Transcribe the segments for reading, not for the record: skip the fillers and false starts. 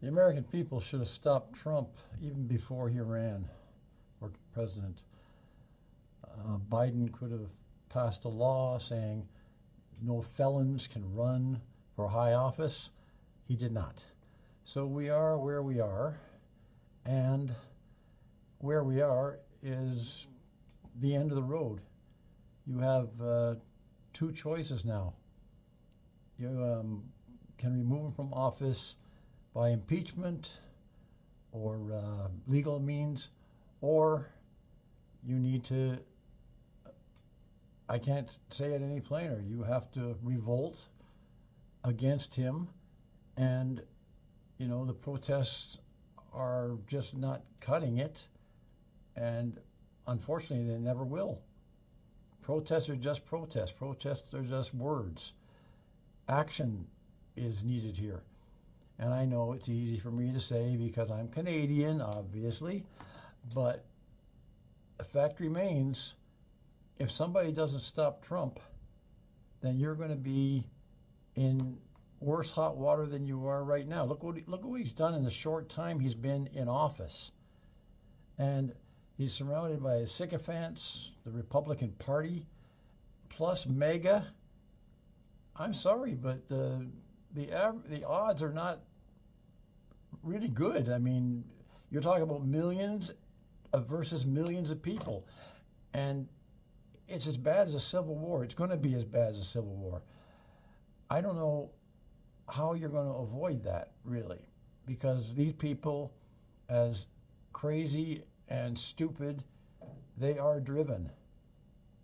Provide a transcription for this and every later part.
The American people should have stopped Trump even before he ran for president. Biden could have passed a law saying no felons can run for high office. He did not. So we are where we are, and where we are is the end of the road. You have two choices now. You can remove him from office by impeachment or legal means, or you need to, I can't say it any plainer, you have to revolt against him. And, the protests are just not cutting it. And unfortunately, they never will. Protests are just protests. Protests are just words. Action is needed here. And I know it's easy for me to say because I'm Canadian, obviously, but the fact remains, if somebody doesn't stop Trump, then you're going to be in worse hot water than you are right now. Look what he's done in the short time he's been in office. And he's surrounded by sycophants, the Republican Party, plus MAGA. I'm sorry, but the odds are not really good. I mean, you're talking about millions versus millions of people. And it's as bad as a civil war. It's going to be as bad as a civil war. I don't know how you're going to avoid that, really, because these people, as crazy and stupid, they are driven,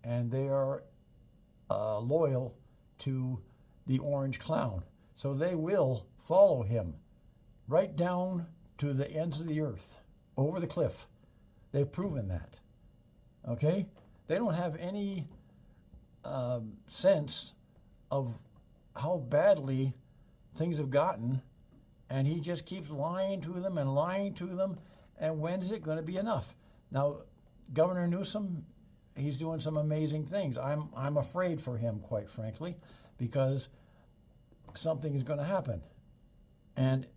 and they are loyal to the orange clown. So they will follow him right down to the ends of the earth, over the cliff. They've proven that. Okay? They don't have any sense of how badly things have gotten, and he just keeps lying to them and lying to them. And when is it going to be enough? Now, Governor Newsom, he's doing some amazing things. I'm afraid for him, quite frankly, because something is going to happen. And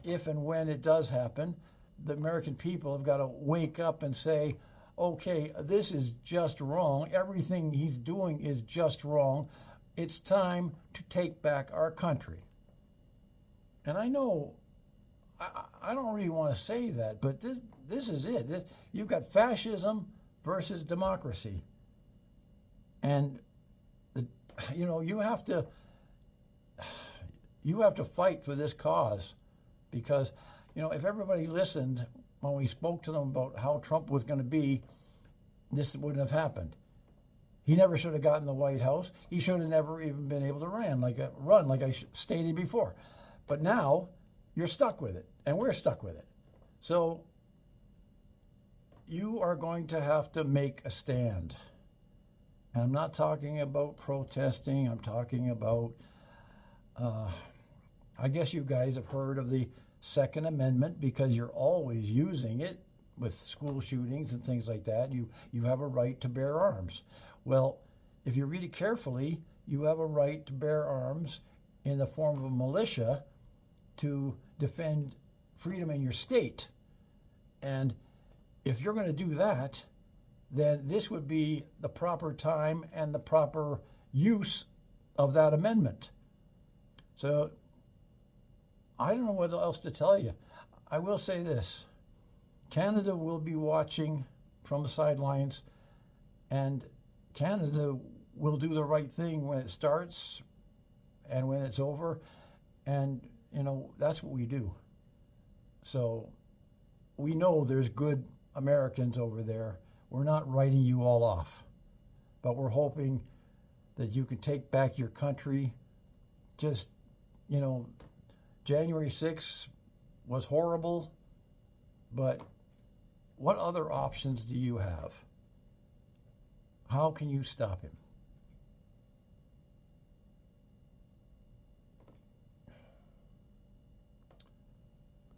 if and when it does happen, the American people have got to wake up and say, okay, this is just wrong. Everything he's doing is just wrong. It's time to take back our country. And I know I don't really want to say that, but this is it. You've got fascism versus democracy. And you have to fight for this cause, because if everybody listened when we spoke to them about how Trump was going to be, this wouldn't have happened. He never should have gotten the White House. He should have never even been able to run, like I stated before. But now you're stuck with it, and we're stuck with it. So you are going to have to make a stand. And I'm not talking about protesting. I'm talking about, I guess you guys have heard of the Second Amendment, because you're always using it with school shootings and things like that. You have a right to bear arms. Well, if you read it carefully, you have a right to bear arms in the form of a militia to defend freedom in your state. And if you're going to do that, then this would be the proper time and the proper use of that amendment. So I don't know what else to tell you. I will say this. Canada will be watching from the sidelines, and Canada will do the right thing when it starts and when it's over. And, that's what we do. So we know there's good Americans over there. We're not writing you all off, but we're hoping that you can take back your country. Just, January 6th was horrible, but what other options do you have? How can you stop him?